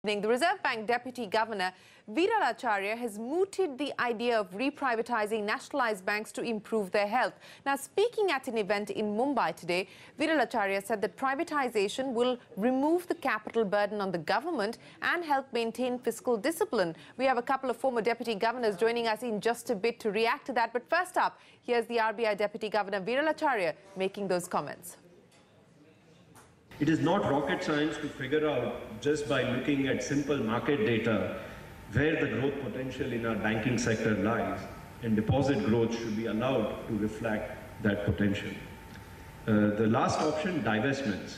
The Reserve Bank Deputy Governor Viral Acharya has mooted the idea of re-privatizing nationalized banks to improve their health. Now, speaking at an event in Mumbai today, Viral Acharya said that privatization will remove the capital burden on the government and help maintain fiscal discipline. We have a couple of former deputy governors joining us in just a bit to react to that. But first up, here's the RBI Deputy Governor Viral Acharya making those comments. It is not rocket science to figure out, just by looking at simple market data, where the growth potential in our banking sector lies, and deposit growth should be allowed to reflect that potential. The last option, divestments.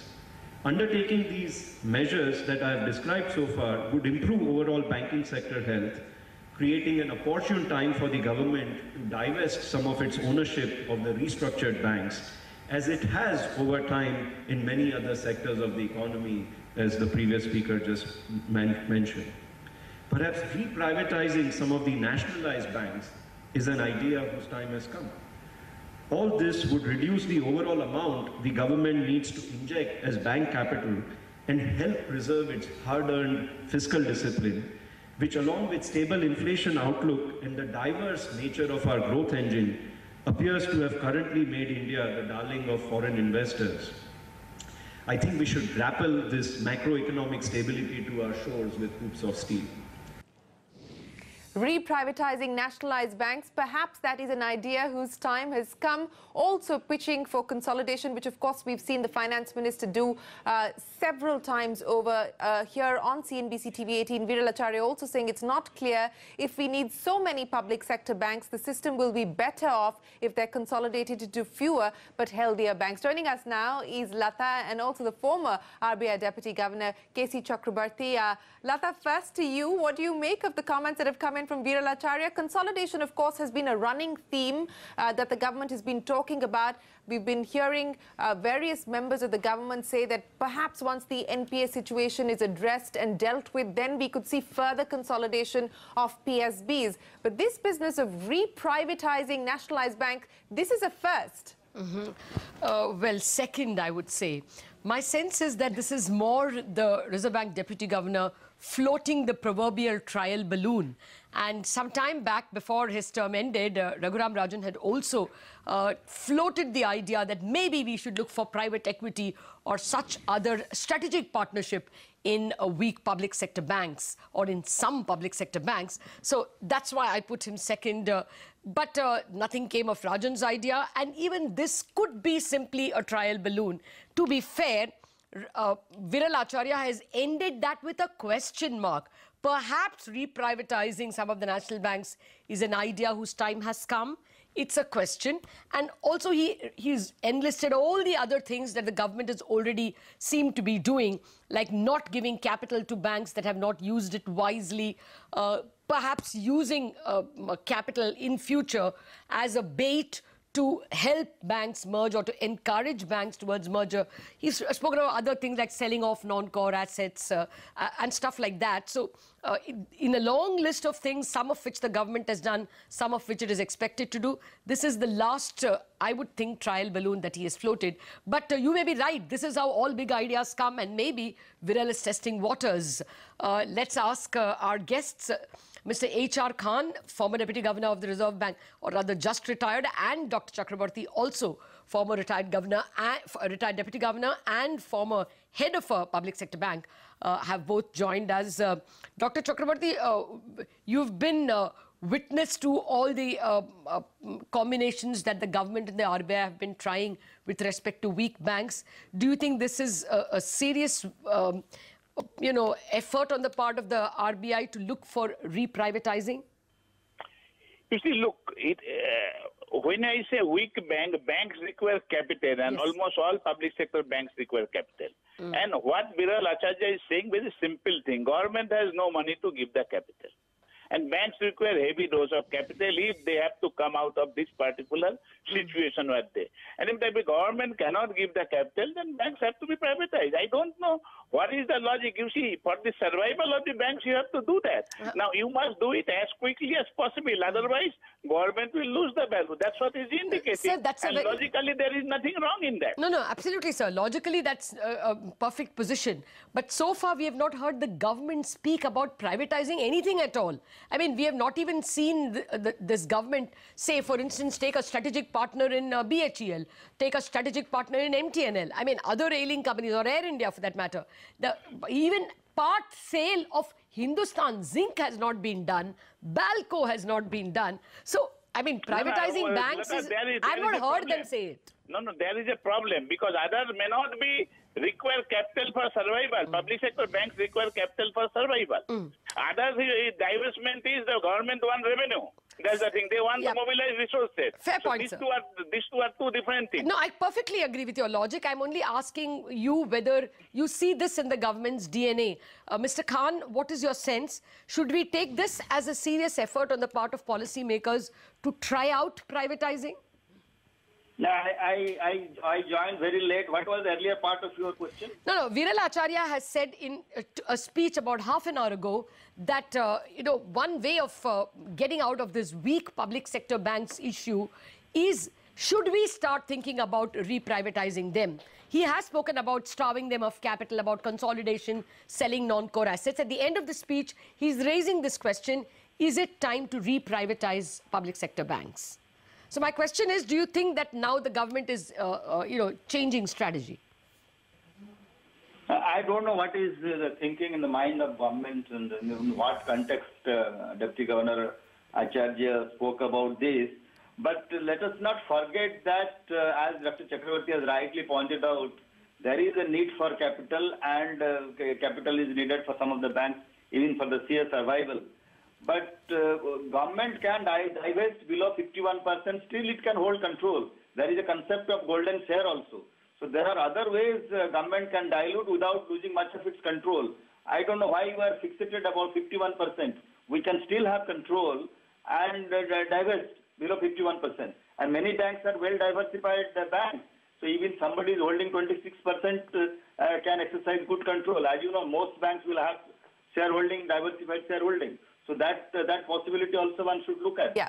Undertaking these measures that I have described so far would improve overall banking sector health, creating an opportune time for the government to divest some of its ownership of the restructured banks, as it has over time in many other sectors of the economy, as the previous speaker just mentioned. Perhaps re-privatizing some of the nationalized banks is an idea whose time has come. All this would reduce the overall amount the government needs to inject as bank capital and help preserve its hard-earned fiscal discipline, which, along with stable inflation outlook and the diverse nature of our growth engine, appears to have currently made India the darling of foreign investors. I think we should grapple this macroeconomic stability to our shores with hoops of steel. Re-privatizing nationalized banks, perhaps that is an idea whose time has come. Also pitching for consolidation, which of course we've seen the finance minister do several times over here on CNBC TV 18. Viral Acharya also saying it's not clear if we need so many public sector banks, the system will be better off if they're consolidated into fewer but healthier banks. Joining us now is Lata and also the former RBI Deputy Governor KC Chakrabarti. Lata, first to you, what do you make of the comments that have come in from Viral Acharya? Consolidation, of course, has been a running theme that the government has been talking about. We've been hearing various members of the government say that perhaps once the NPA situation is addressed and dealt with, then we could see further consolidation of PSBs. But this business of re-privatizing nationalized banks, this is a first. Well, second, I would say. My sense is that this is more the Reserve Bank Deputy Governor floating the proverbial trial balloon. And some time back, before his term ended, Raghuram Rajan had also floated the idea that maybe we should look for private equity or such other strategic partnership in weak public sector banks or in some public sector banks. So that's why I put him second. But nothing came of Rajan's idea. And even this could be simply a trial balloon. To be fair, Viral Acharya has ended that with a question mark. Perhaps re-privatizing some of the national banks is an idea whose time has come. It's a question. And also he's enlisted all the other things that the government has already seemed to be doing, like not giving capital to banks that have not used it wisely, perhaps using capital in future as a bait to help banks merge or to encourage banks towards merger. He's spoken about other things like selling off non-core assets and stuff like that. So in a long list of things, some of which the government has done, some of which it is expected to do, this is the last, I would think, trial balloon that he has floated. But you may be right. This is how all big ideas come, and maybe Viral is testing waters. Let's ask our guests. Mr. H.R. Khan, former Deputy Governor of the Reserve Bank, or rather just retired, and Dr. Chakrabarti, also former retired governor, retired Deputy Governor and former head of a public sector bank, have both joined us. Dr. Chakrabarti, you've been witness to all the combinations that the government and the RBI have been trying with respect to weak banks. Do you think this is a serious effort on the part of the RBI to look for re-privatizing? You see, look, when I say weak banks require capital, and yes, almost all public sector banks require capital. And what Viral Acharya is saying, very simple thing, government has no money to give the capital. And banks require heavy dose of capital if they have to come out of this particular situation where they. And if the government cannot give the capital, then banks have to be privatized. I don't know what is the logic. You see, for the survival of the banks, you have to do that. Now, you must do it as quickly as possible. Otherwise, government will lose the value. That's what is indicated. Sir, that's and logically, there is nothing wrong in that. No, absolutely, sir. Logically, that's a perfect position. But so far, we have not heard the government speak about privatizing anything at all. I mean, we have not even seen this government say, for instance, take a strategic partner in BHEL, take a strategic partner in MTNL. I mean, other railing companies, or Air India for that matter. Even part sale of Hindustan Zinc has not been done. Balco has not been done. So, I mean, privatizing banks is... I have not heard them say it. No, there is a problem because others may not be require capital for survival. Public sector banks require capital for survival. Others, divestment is the government want revenue. That's the thing. They want to mobilize resources. Fair point, sir. These two are two different things. No, I perfectly agree with your logic. I'm only asking you whether you see this in the government's DNA. Mr. Khan, what is your sense? Should we take this as a serious effort on the part of policymakers to try out privatizing? No, I joined very late. What was the earlier part of your question? No, Viral Acharya has said in a speech about half an hour ago that, one way of getting out of this weak public sector banks issue is, should we start thinking about re-privatizing them? He has spoken about starving them of capital, about consolidation, selling non-core assets. At the end of the speech, he's raising this question, is it time to re-privatize public sector banks? So my question is, do you think that now the government is, changing strategy? I don't know what is the thinking in the mind of government and in what context Deputy Governor Acharya spoke about this. But let us not forget that, as Dr. Chakravarti has rightly pointed out, there is a need for capital, and capital is needed for some of the banks, even for the sheer survival. But government can divest below 51%, still it can hold control. There is a concept of golden share also. So there are other ways government can dilute without losing much of its control. I don't know why you are fixated about 51%. We can still have control and divest below 51%. And many banks are well diversified banks. So even somebody is holding 26% can exercise good control. As you know, most banks will have shareholding, diversified shareholding. So that possibility also one should look at. Yeah.